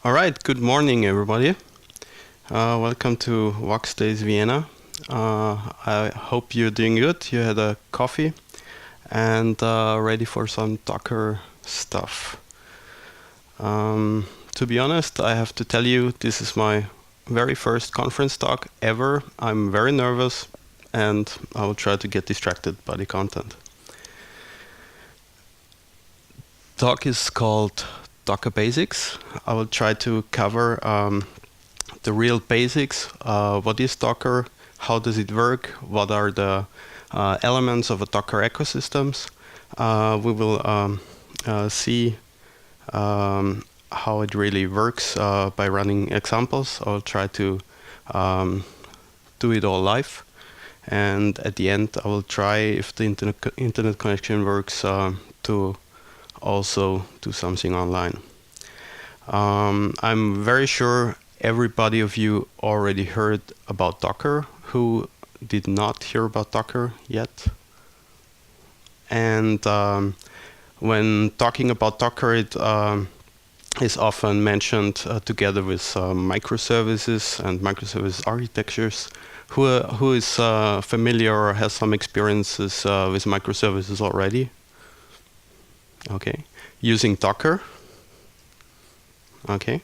All right, good morning, everybody. Welcome to Voxxed Vienna. I hope you're doing good. You had a coffee and ready for some Docker stuff. To be honest, I have to tell you, this is my very first conference talk ever. I'm very nervous and I will try to get distracted by the content. Talk is called Docker Basics. I will try to cover the real basics. What is Docker? How does it work? What are the elements of a Docker ecosystems? We will see how it really works by running examples. I'll try to do it all live. And at the end, I will try, if the internet connection works, to also do something online. I'm very sure everybody of you already heard about Docker. Who did not hear about Docker yet? And when talking about Docker, it is often mentioned together with microservices and microservice architectures. Who is familiar or has some experiences with microservices already? Okay, using Docker. Okay.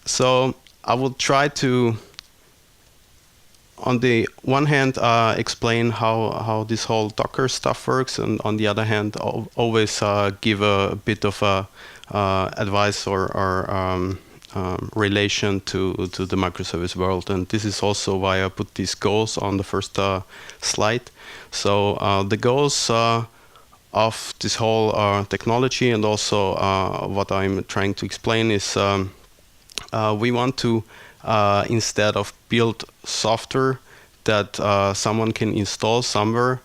So I will try to, on the one hand, explain how this whole Docker stuff works, and on the other hand, always give a bit of advice or relation to the microservice world. And this is also why I put these goals on the first slide. So the goals of this whole technology, and also what I'm trying to explain is we want to, instead of build software that someone can install somewhere,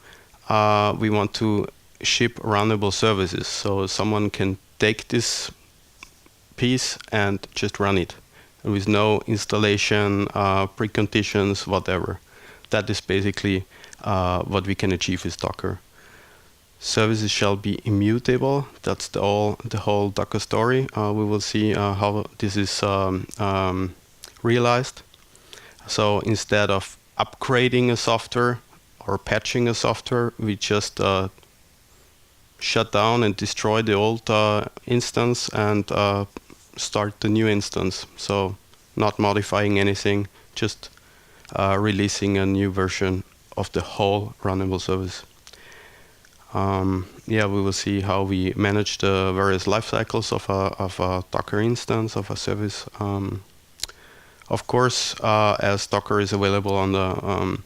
we want to ship runnable services. So someone can take this piece and just run it with no installation, preconditions, whatever. That is basically what we can achieve with Docker. Services shall be immutable. That's the whole Docker story. We will see how this is realized. So instead of upgrading a software or patching a software, we just shut down and destroy the old instance and start the new instance. So not modifying anything, just releasing a new version of the whole runnable service. We will see how we manage the various life cycles of a Docker instance, of a service. Of course, as Docker is available on the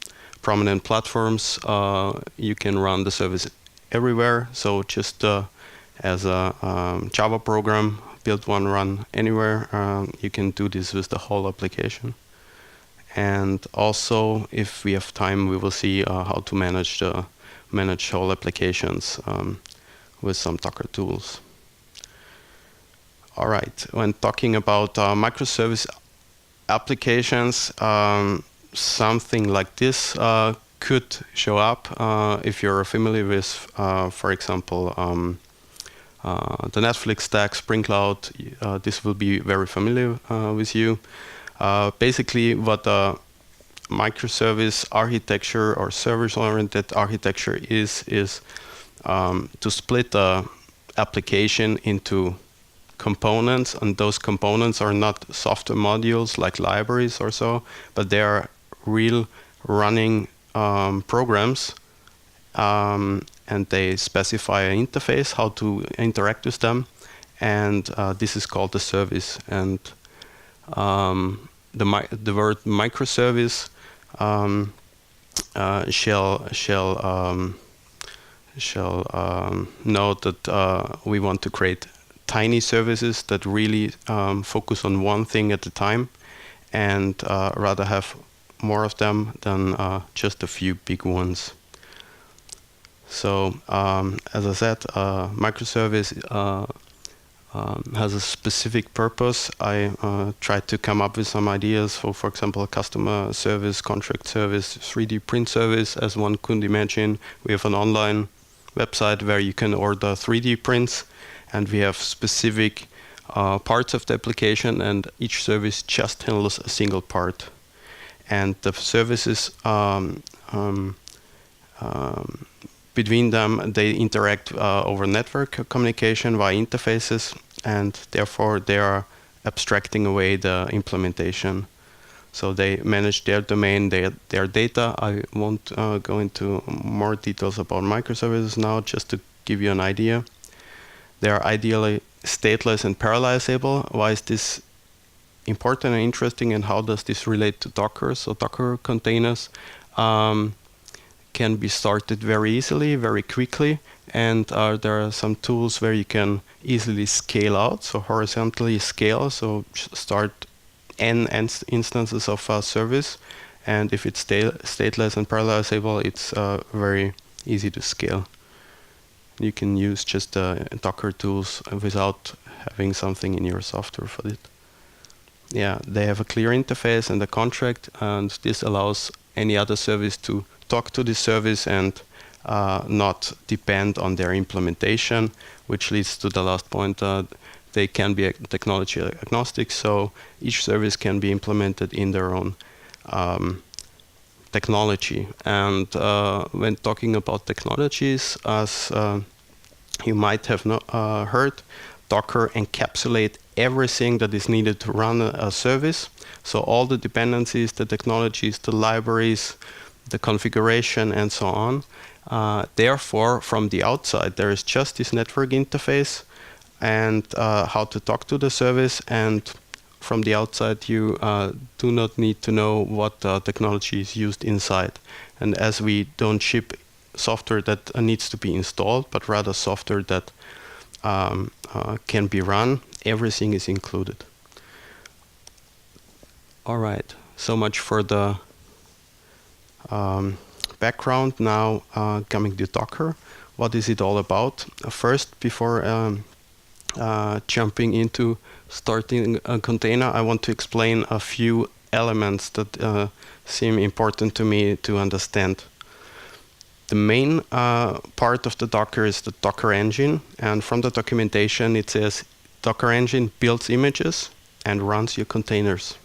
prominent platforms, you can run the service everywhere. So just as a Java program, build one, run anywhere, you can do this with the whole application. And also, if we have time, we will see how to manage whole applications with some Docker tools. All right, when talking about microservice applications, something like this could show up if you're familiar with, for example, the Netflix stack, Spring Cloud. This will be very familiar with you. Basically, what microservice architecture or service-oriented architecture is to split the application into components, and those components are not software modules like libraries or so, but they are real running programs, and they specify an interface, how to interact with them, and this is called the service. And the word microservice shall note that we want to create tiny services that really focus on one thing at a time, and rather have more of them than just a few big ones. So as I said, microservice has a specific purpose. I tried to come up with some ideas for example, a customer service, contract service, 3D print service. As one could imagine, we have an online website where you can order 3D prints, and we have specific parts of the application, and each service just handles a single part. And the services between them, they interact over network communication via interfaces, and therefore they are abstracting away the implementation. So they manage their domain, their data. I won't go into more details about microservices now, just to give you an idea. They are ideally stateless and parallelizable. Why is this important and interesting, and how does this relate to Docker? So Docker containers can be started very easily, very quickly, and there are some tools where you can easily scale out, so horizontally scale, so start n instances of a service, and if it's stateless and parallelizable, it's very easy to scale. You can use just Docker tools without having something in your software for it. Yeah, they have a clear interface and a contract, and this allows any other service to talk to this service and not depend on their implementation, which leads to the last point. They can be technology agnostic, so each service can be implemented in their own technology. And when talking about technologies, as you might have heard, Docker encapsulates everything that is needed to run a service. So all the dependencies, the technologies, the libraries, the configuration, and so on. Therefore, from the outside, there is just this network interface and how to talk to the service. And from the outside, you do not need to know what technology is used inside. And as we don't ship software that needs to be installed, but rather software that can be run, everything is included. All right, so much for the background. Now coming to Docker. What is it all about? First, before jumping into starting a container, I want to explain a few elements that seem important to me to understand. The main part of the Docker is the Docker engine, and from the documentation it says Docker engine builds images and runs your containers.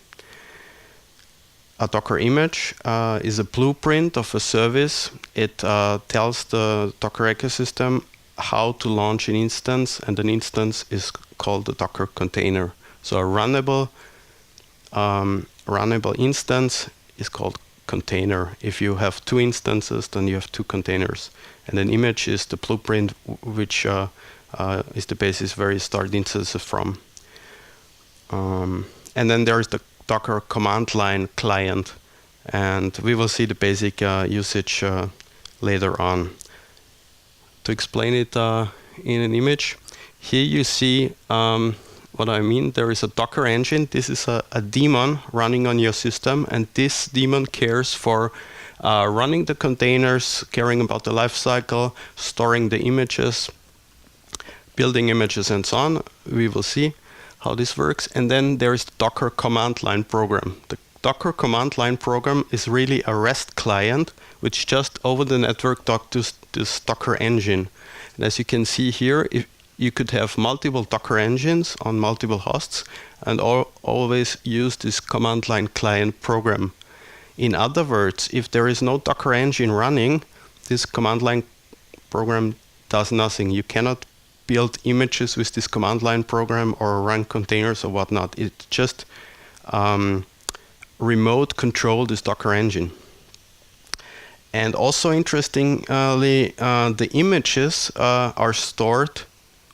A Docker image is a blueprint of a service. It tells the Docker ecosystem how to launch an instance, and an instance is called the Docker container. So a runnable instance is called container. If you have two instances, then you have two containers. And an image is the blueprint, which is the basis where you start instances from. And then there is the Docker command line client, and we will see the basic usage later on. To explain it in an image, here you see what I mean. There is a Docker engine. This is a daemon running on your system, and this daemon cares for running the containers, caring about the lifecycle, storing the images, building images, and so on. We will see how this works. And then there is the Docker command line program. The Docker command line program is really a REST client, which just over the network talks to this Docker engine. And as you can see here, if you could have multiple Docker engines on multiple hosts and always use this command line client program. In other words, if there is no Docker engine running, this command line program does nothing. You cannot build images with this command line program or run containers or whatnot. It just remote control this Docker engine. And also interestingly, the images are stored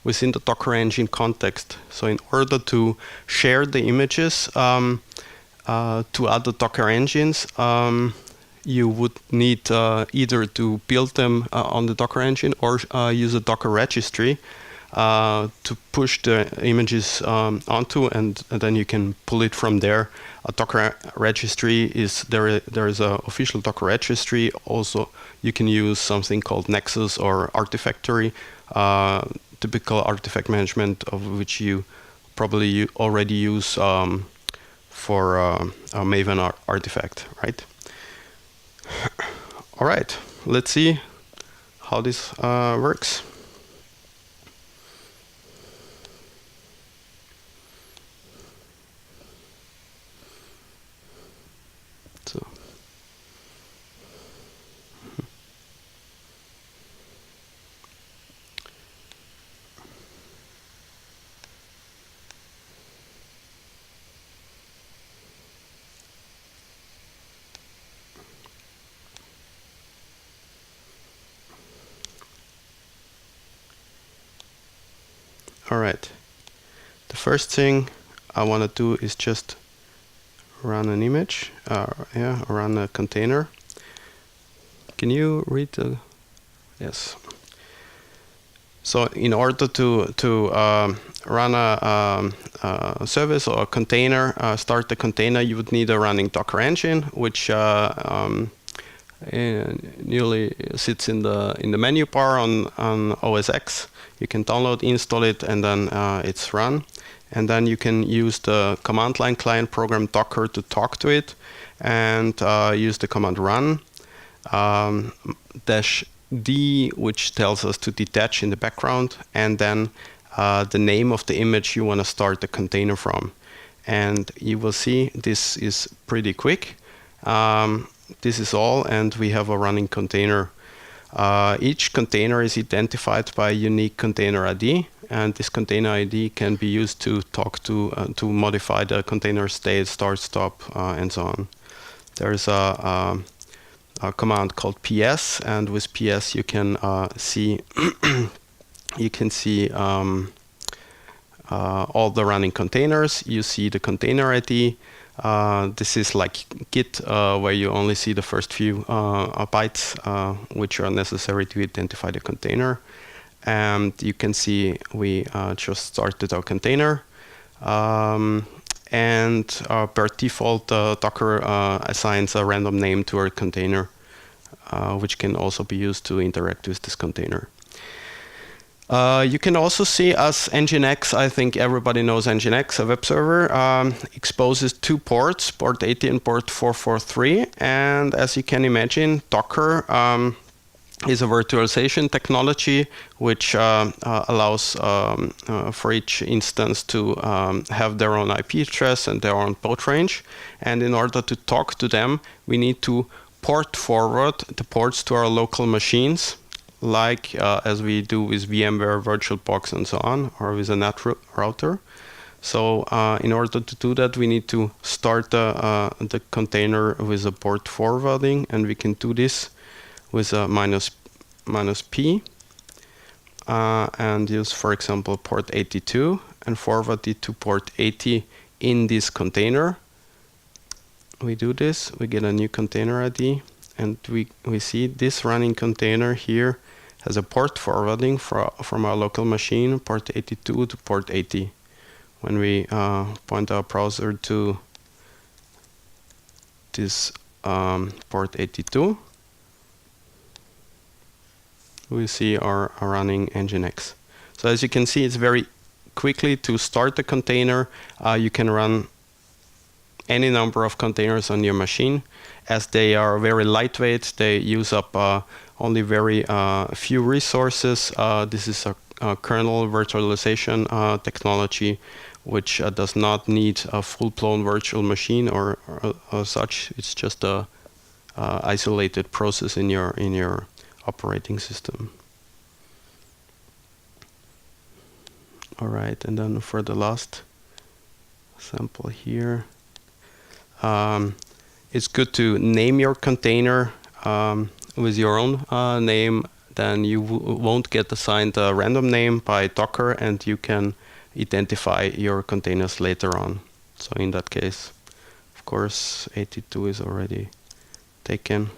within the Docker engine context. So in order to share the images to other Docker engines, you would need either to build them on the Docker engine or use a Docker registry to push the images onto, and then you can pull it from there. A Docker registry is there is an official Docker registry. Also, you can use something called Nexus or Artifactory, typical artifact management, of which you probably already use for a Maven artifact, right? All right, let's see how this works. first thing I want to do is just run an image, run a container. Can you read the? Yes. So in order to run a service or a container, start the container, you would need a running Docker engine, which nearly sits in the menu bar on OS X. You can download, install it, and then it's run. And then you can use the command line client program Docker to talk to it, and use the command run -d, which tells us to detach in the background, and then the name of the image you want to start the container from. And you will see this is pretty quick. This is all, and we have a running container. Each container is identified by a unique container ID, and this container ID can be used to talk to modify the container state, start, stop, and so on. There's a command called ps, and with ps you can see all the running containers. You see the container ID. This is like Git, where you only see the first few bytes which are necessary to identify the container. And you can see we just started our container. And per default, Docker assigns a random name to our container, which can also be used to interact with this container. You can also see as Nginx, I think everybody knows Nginx, a web server, exposes two ports, port 80 and port 443. And as you can imagine, Docker is a virtualization technology which allows for each instance to have their own IP address and their own port range. And in order to talk to them, we need to port forward the ports to our local machines, like as we do with VMware, VirtualBox, and so on, or with a NAT router. So in order to do that, we need to start the container with a port forwarding, and we can do this with a -p and use, for example, port 82 and forward it to port 80 in this container. We do this, we get a new container ID, and we see this running container here has a port forwarding from our local machine, port 82 to port 80. When we point our browser to this port 82, we see our running Nginx. So as you can see, it's very quickly to start the container. You can run any number of containers on your machine. As they are very lightweight, they use up only very few resources. This is a kernel virtualization technology, which does not need a full-blown virtual machine or such. It's just a isolated process in your operating system. All right, and then for the last sample here, it's good to name your container with your own name. Then you won't get assigned a random name by Docker, and you can identify your containers later on. So in that case, of course, 82 is already taken.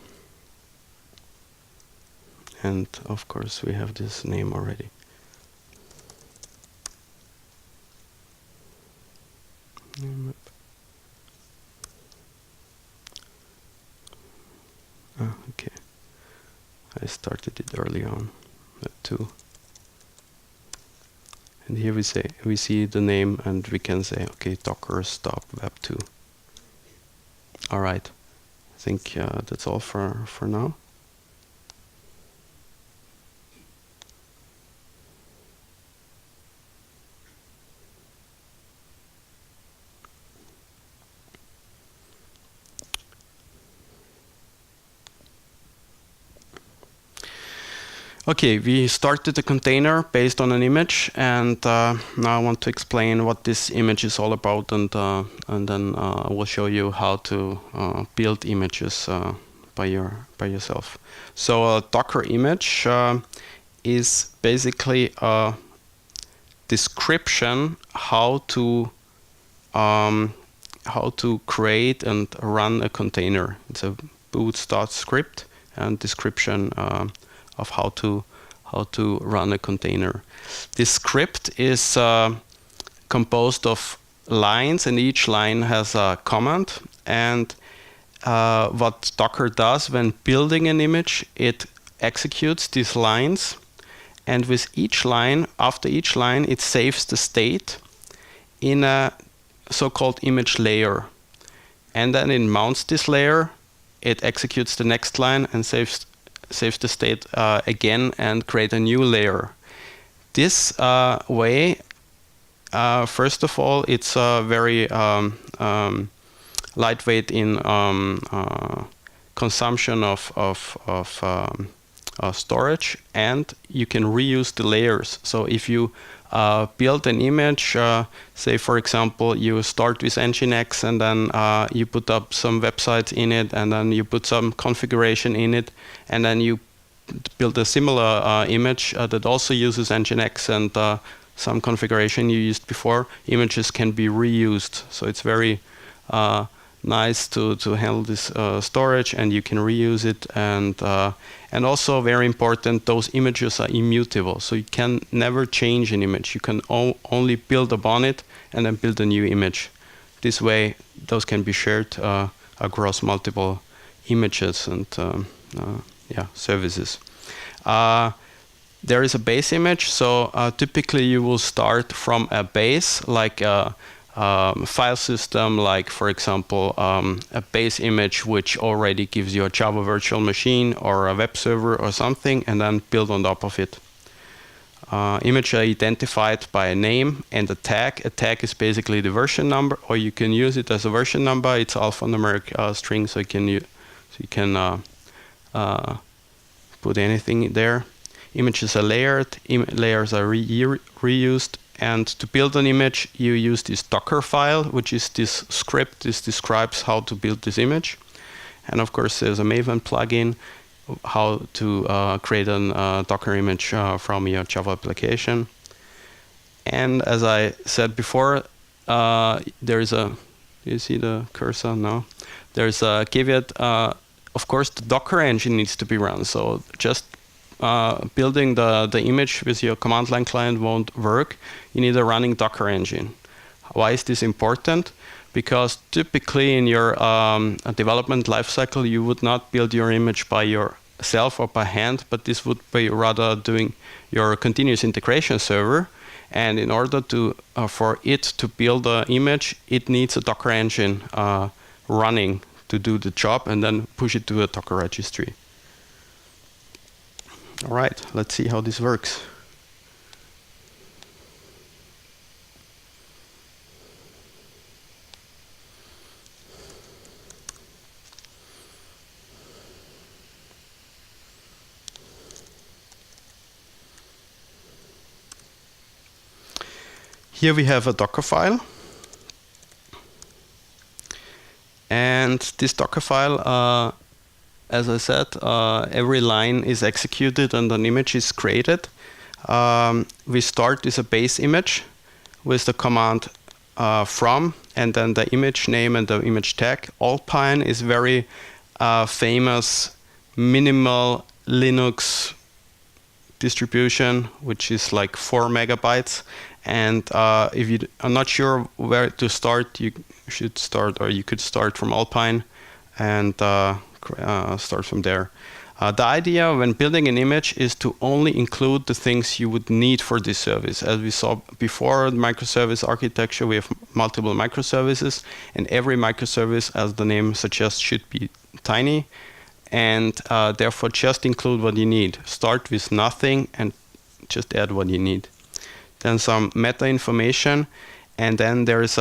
And of course, we have this name already. Okay. I started it early on at 2. And here we see the name, and we can say, okay, Docker stop web2. All right. I think that's all for now. Okay, we started the container based on an image, and now I want to explain what this image is all about, and then I will show you how to build images by yourself. So a Docker image is basically a description how to create and run a container. It's a boot start script and description of how to run a container. This script is composed of lines, and each line has a command. And what Docker does when building an image, it executes these lines, and with each line, after each line, it saves the state in a so-called image layer. And then it mounts this layer, it executes the next line and saves the state again and create a new layer. This way, first of all, it's very lightweight in consumption of storage, and you can reuse the layers. So if you build an image, say for example you start with Nginx, and then you put up some websites in it, and then you put some configuration in it, and then you build a similar image that also uses Nginx and some configuration you used before, images can be reused. So it's very nice to handle this storage, and you can reuse it. And also very important, those images are immutable. So you can never change an image. You can only build upon it and then build a new image. This way, those can be shared across multiple images and services. There is a base image, so typically you will start from a base, like a file system, like for example a base image which already gives you a Java virtual machine or a web server or something, and then build on top of it. Image are identified by a name and a tag. A tag is basically the version number, or you can use it as a version number. It's alphanumeric string, so you can put anything in there. Images are layered, layers are reused, and to build an image you use this Docker file, which is this script. This describes how to build this image. And of course there's a Maven plugin how to create a Docker image from your Java application. And as I said before, there's a, you see the cursor? No? There's a caveat. Of course the Docker engine needs to be run, so just building the image with your command line client won't work. You need a running Docker engine. Why is this important? Because typically in your development lifecycle you would not build your image by yourself or by hand, but this would be rather doing your continuous integration server. And in order to for it to build an image, it needs a Docker engine running to do the job, and then push it to a Docker registry. All right, let's see how this works. Here we have a Docker file. And this Docker file, as I said, every line is executed and an image is created. We start with a base image with the command from, and then the image name and the image tag. Alpine is very famous minimal Linux distribution, which is like 4 megabytes. And if you are not sure where to start, you should start, or you could start from Alpine and start from there. The idea when building an image is to only include the things you would need for this service. As we saw before, the microservice architecture, we have multiple microservices, and every microservice, as the name suggests, should be tiny, and therefore just include what you need. Start with nothing and just add what you need. Then some meta information, and then there is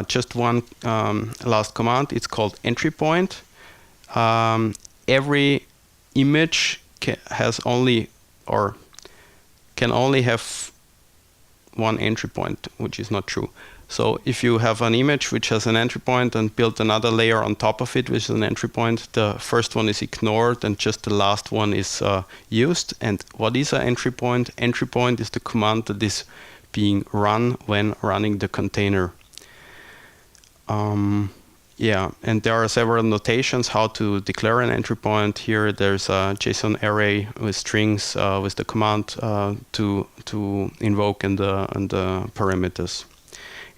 just one last command. It's called entry point. Every image has only, or can only have one entry point, which is not true. So if you have an image which has an entry point and build another layer on top of it which is an entry point, the first one is ignored and just the last one is used. And what is an entry point? Entry point is the command that is being run when running the container. Yeah, and there are several notations how to declare an entry point. Here there's a JSON array with strings with the command to invoke and the parameters.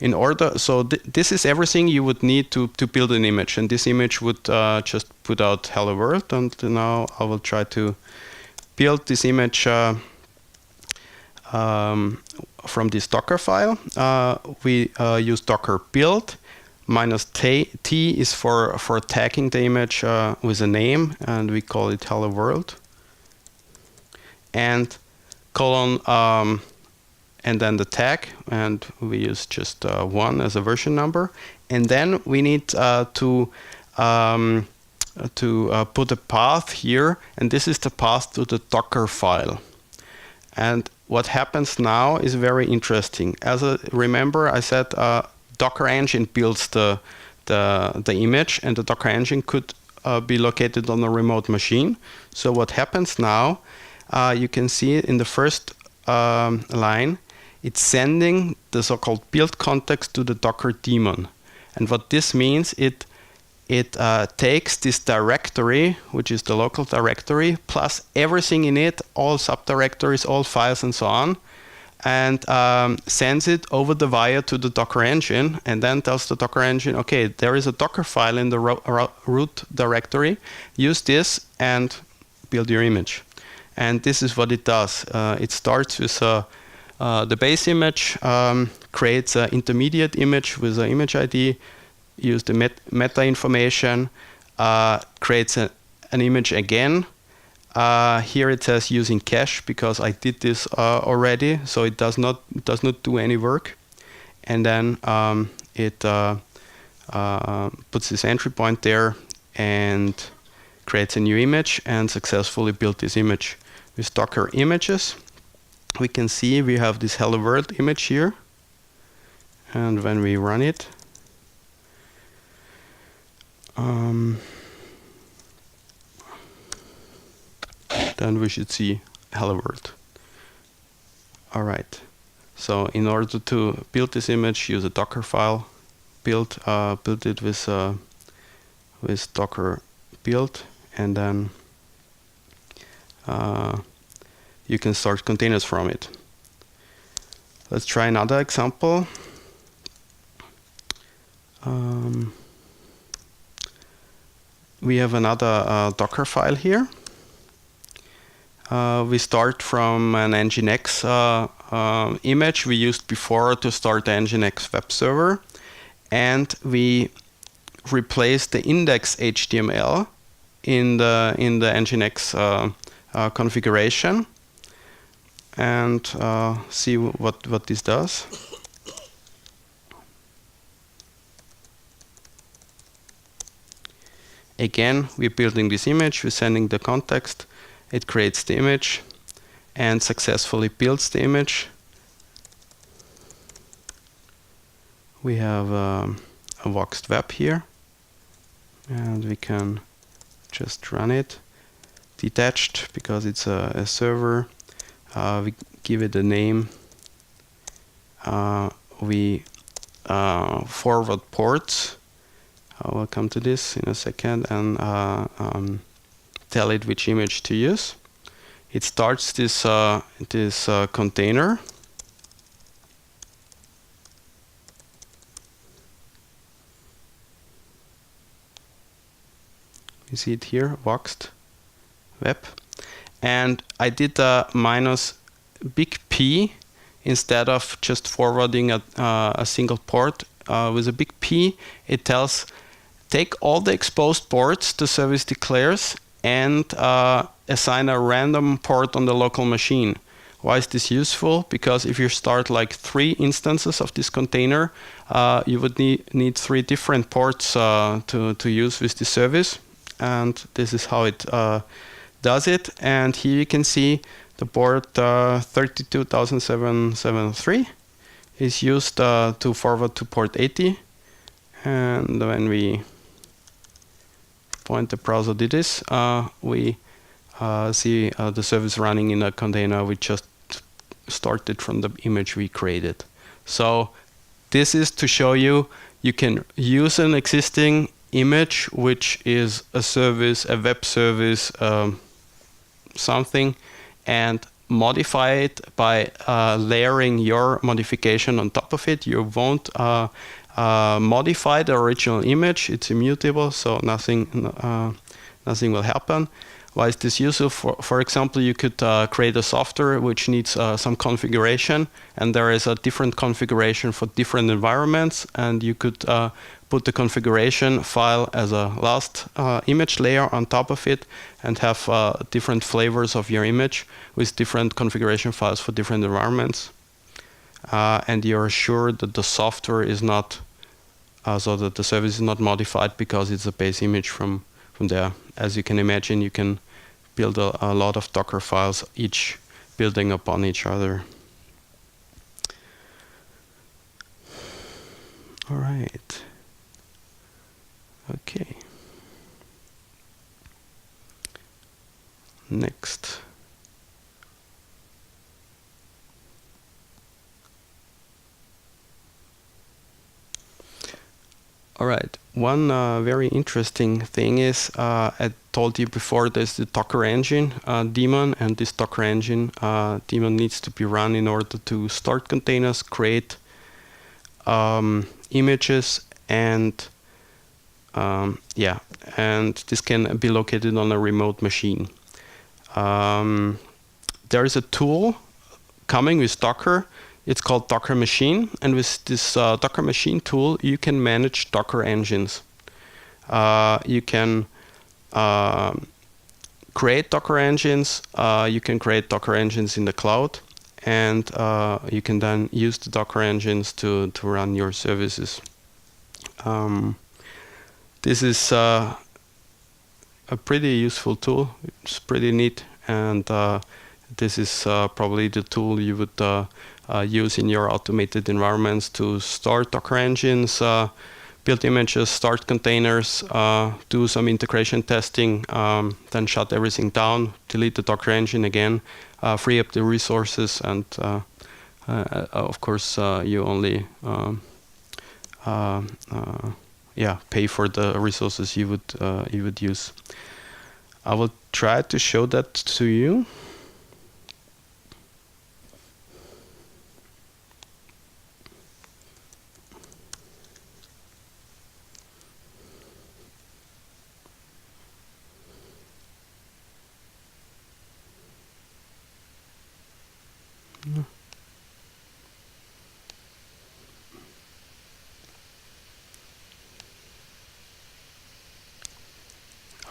In order, so this is everything you would need to build an image, and this image would just put out hello world. And now I will try to build this image from this Docker file. We use Docker build. -t is for tagging the image with a name, and we call it hello world. And colon and then the tag, and we use just 1 as a version number. And then we need to put a path here, and this is the path to the Docker file. And what happens now is very interesting. As I remember, I said Docker Engine builds the image, and the Docker Engine could be located on a remote machine. So what happens now, you can see in the first line, it's sending the so-called build context to the Docker daemon. And what this means, it takes this directory, which is the local directory, plus everything in it, all subdirectories, all files, and so on, and sends it over the wire to the Docker engine, and then tells the Docker engine, okay, there is a Docker file in the root directory, use this and build your image. And this is what it does. It starts with the base image, creates an intermediate image with an image ID, use the meta information, creates an image again. Here it says using cache because I did this already, so it does not do any work. And then it puts this entry point there and creates a new image and successfully built this image. With Docker images, we can see we have this hello world image here, and when we run it, then we should see hello world. All right. So in order to build this image, use a Docker file, build it with Docker build, and then you can start containers from it. Let's try another example. We have another Docker file here. We start from an Nginx image we used before to start the Nginx web server, and we replace the index HTML in the Nginx configuration, and see what this does. Again, we're building this image, we're sending the context, it creates the image and successfully builds the image. We have a Voxxed web here, and we can just run it detached because it's a server. We give it a name. We forward ports. I will come to this in a second, and tell it which image to use. It starts this container. You see it here, Voxxed web. And I did a -big P instead of just forwarding a single port. With a big P, it tells, take all the exposed ports the service declares and assign a random port on the local machine. Why is this useful? Because if you start like 3 instances of this container, you would need 3 different ports to use with the service. And this is how it does it. And here you can see the port 32,773 is used to forward to port 80. And when we point the browser to this, we see the service running in a container with just started from the image we created. So this is to show you can use an existing image, which is a service, a web service, something, and modify it by layering your modification on top of it. You won't modify the original image. It's immutable, so nothing will happen. Why is this useful? For example, you could create a software which needs some configuration, and there is a different configuration for different environments, and you could put the configuration file as a last image layer on top of it, and have different flavors of your image with different configuration files for different environments. And you're sure that the software is not, so that the service is not modified because it's a base image from there. As you can imagine, you can build a lot of Docker files, each building upon each other. All right. Okay. Next. All right. One very interesting thing is, I told you before, there's the Docker engine daemon, and this Docker engine daemon needs to be run in order to start containers, create images, and and this can be located on a remote machine. There is a tool coming with Docker. It's called Docker Machine, and with this Docker Machine tool, you can manage Docker engines. You can create Docker engines. You can create Docker engines in the cloud, and you can then use the Docker engines to run your services. This is a pretty useful tool. It's pretty neat, and this is probably the tool you would use in your automated environments to start Docker engines, build images, start containers, do some integration testing, then shut everything down, delete the Docker engine again, free up the resources, and of course you only pay for the resources you would use. I will try to show that to you.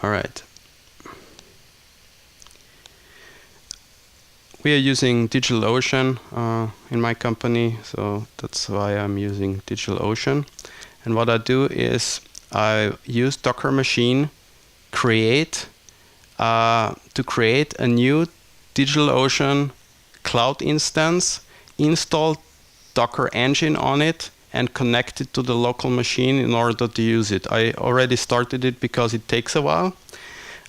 All right. We are using DigitalOcean in my company, so that's why I'm using DigitalOcean. And what I do is I use Docker Machine create to create a new DigitalOcean cloud instance, install Docker engine on it, and connect it to the local machine in order to use it. I already started it because it takes a while.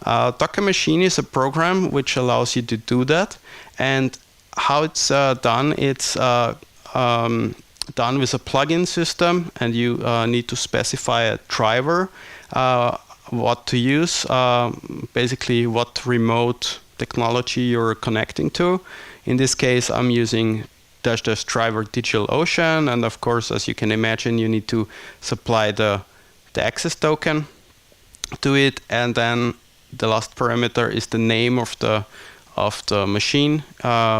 Docker Machine is a program which allows you to do that. And how it's done, it's done with a plugin system, and you need to specify a driver, what to use, basically what remote technology you're connecting to. In this case, I'm using --driver DigitalOcean, and of course, as you can imagine, you need to supply the access token to it, and then the last parameter is the name of the machine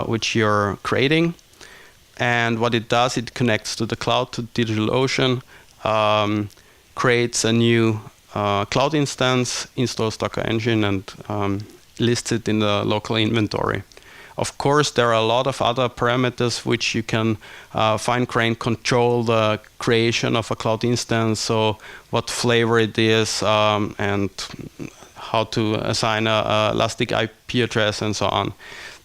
which you're creating. And what it does, it connects to the cloud, to DigitalOcean, creates a new cloud instance, installs Docker engine, and lists it in the local inventory. Of course, there are a lot of other parameters which you can fine-grain control the creation of a cloud instance, so what flavor it is, and how to assign a elastic IP address, and so on.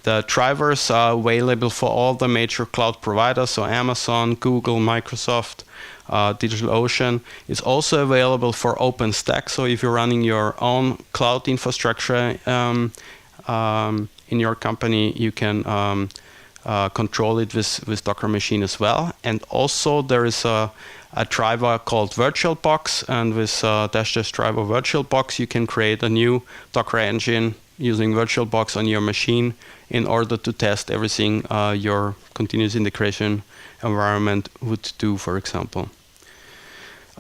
The drivers are available for all the major cloud providers, so Amazon, Google, Microsoft, DigitalOcean. It's also available for OpenStack, so if you're running your own cloud infrastructure in your company, you can control it with Docker machine as well. And also there is a driver called VirtualBox, and with -- driver VirtualBox you can create a new Docker engine using VirtualBox on your machine in order to test everything your continuous integration environment would do, for example.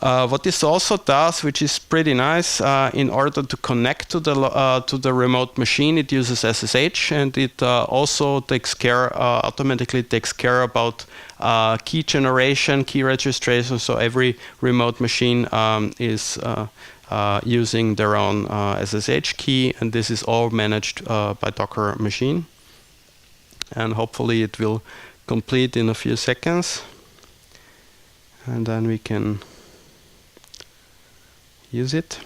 What this also does, which is pretty nice, in order to connect to the remote machine, it uses SSH, and it also takes care, automatically takes care about key generation, key registration. So every remote machine is using their own SSH key, and this is all managed by Docker machine. And hopefully it will complete in a few seconds, and then we can use it.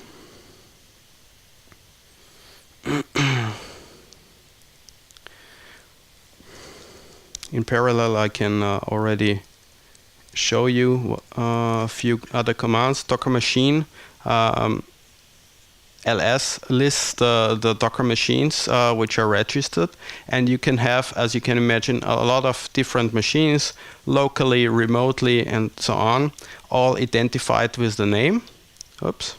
In parallel, I can already show you a few other commands. Docker machine ls lists the Docker machines which are registered, and you can have, as you can imagine, a lot of different machines, locally, remotely, and so on, all identified with the name. Oops.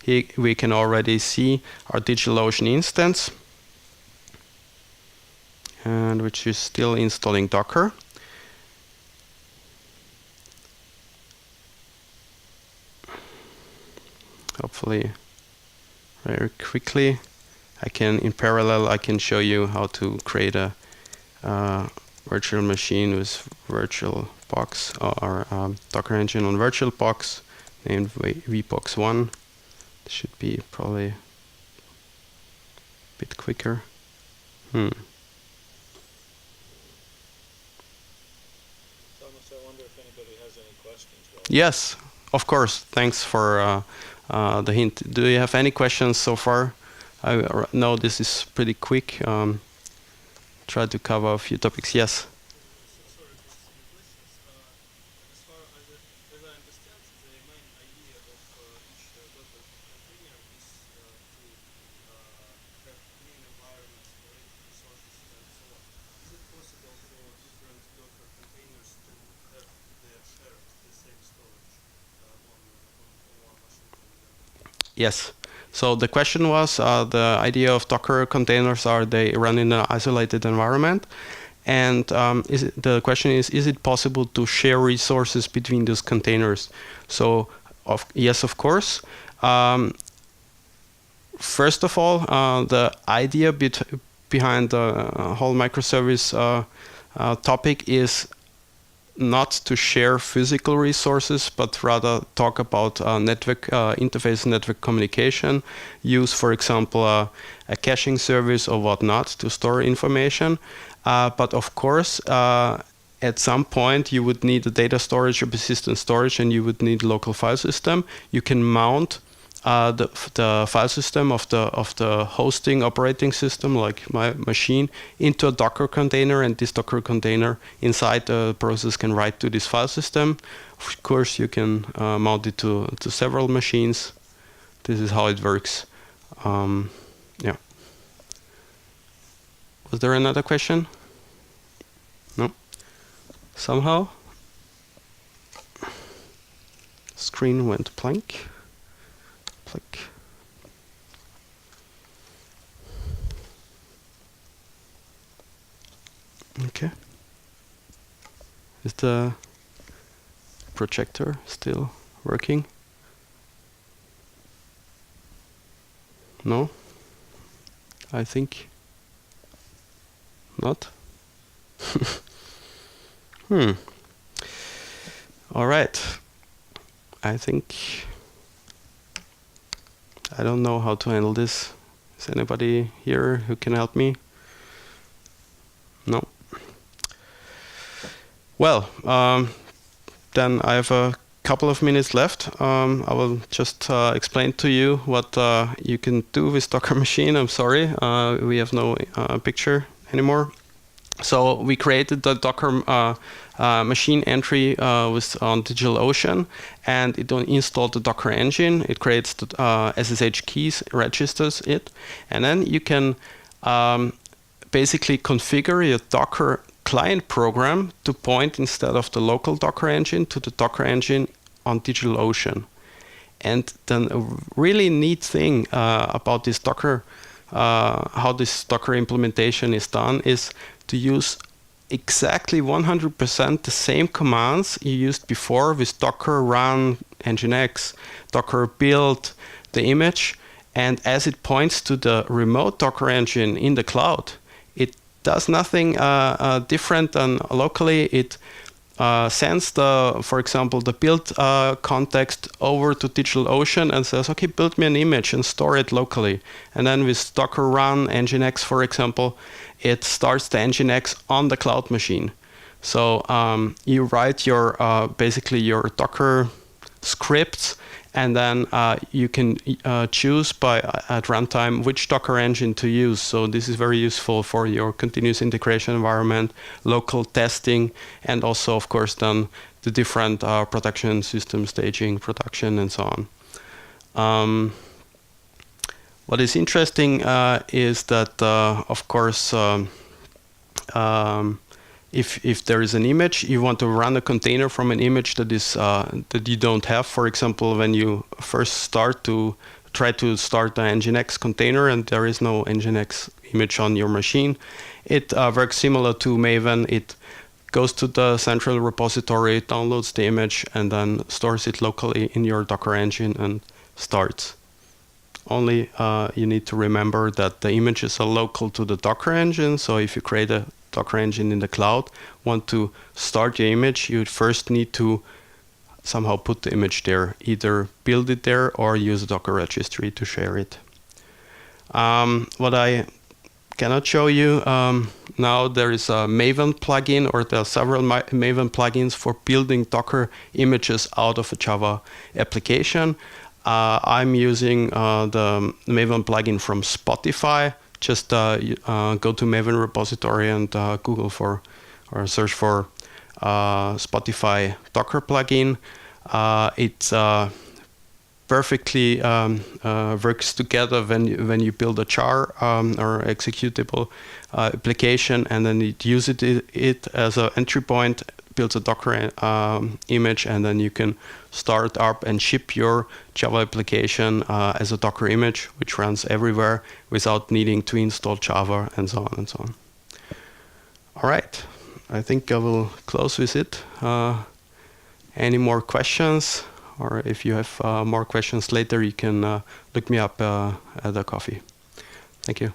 Here we can already see our DigitalOcean instance, and which is still installing Docker. Hopefully very quickly in parallel I can show you how to create a virtual machine with VirtualBox or Docker engine on VirtualBox named vbox1. This should be probably a bit quicker. Thomas, I wonder if anybody has any questions. Yes, of course. Thanks for the hint. Do you have any questions so far? I know this is pretty quick. Try to cover a few topics. Yes. Yes. So the question was, the idea of Docker containers are they run in an isolated environment? And the question is it possible to share resources between those containers? So yes, of course. First of all, the idea behind the whole microservice topic is not to share physical resources, but rather talk about network interface, network communication, use, for example, a caching service or whatnot to store information. But of course, at some point, you would need a data storage or persistent storage, and you would need local file system. You can mount the file system of the hosting operating system, like my machine, into a Docker container, and this Docker container inside the process can write to this file system. Of course, you can mount it to several machines. This is how it works. Yeah. Was there another question? No. Somehow screen went blank. Okay. Is the projector still working? No? I think not. All right. I think I don't know how to handle this. Is anybody here who can help me? No. Well, then I have a couple of minutes left. I will just explain to you what you can do with Docker machine. I'm sorry, we have no picture anymore. So we created the Docker machine entry on DigitalOcean, and it installed the Docker engine. It creates the SSH keys, registers it, and then you can basically configure your Docker client program to point instead of the local Docker engine to the Docker engine on DigitalOcean. And then a really neat thing about this Docker, how this Docker implementation is done, is to use exactly 100% the same commands you used before with docker run nginx, docker build the image, and as it points to the remote Docker engine in the cloud, it does nothing different than locally. It sends for example, the build context over to DigitalOcean and says, okay, build me an image and store it locally. And then with docker run nginx, for example, it starts the nginx on the cloud machine. So you write your basically your Docker scripts, and then you can choose at runtime which Docker engine to use. So this is very useful for your continuous integration environment, local testing, and also, of course, then the different production system staging, production, and so on. What is interesting is that, of course, if there is an image, you want to run a container from an image that is that you don't have. For example, when you first try to start the nginx container and there is no nginx image on your machine, it works similar to Maven. It goes to the central repository, downloads the image, and then stores it locally in your Docker engine and starts. Only you need to remember that the images are local to the Docker engine. So if you create a Docker engine in the cloud, want to start your image, you first need to somehow put the image there, either build it there or use a Docker registry to share it. What I cannot show you now, there is a Maven plugin, or there are several Maven plugins for building Docker images out of a Java application. I'm using the Maven plugin from Spotify. Just go to Maven repository and Google for or search for Spotify Docker plugin. It perfectly works together when you build a jar or executable application, and then it uses it as an entry point, builds a Docker image, and then you can start up and ship your Java application as a Docker image, which runs everywhere without needing to install Java, and so on and so on. All right, I think I will close with it. Any more questions? Or if you have more questions later, you can look me up at a coffee. Thank you.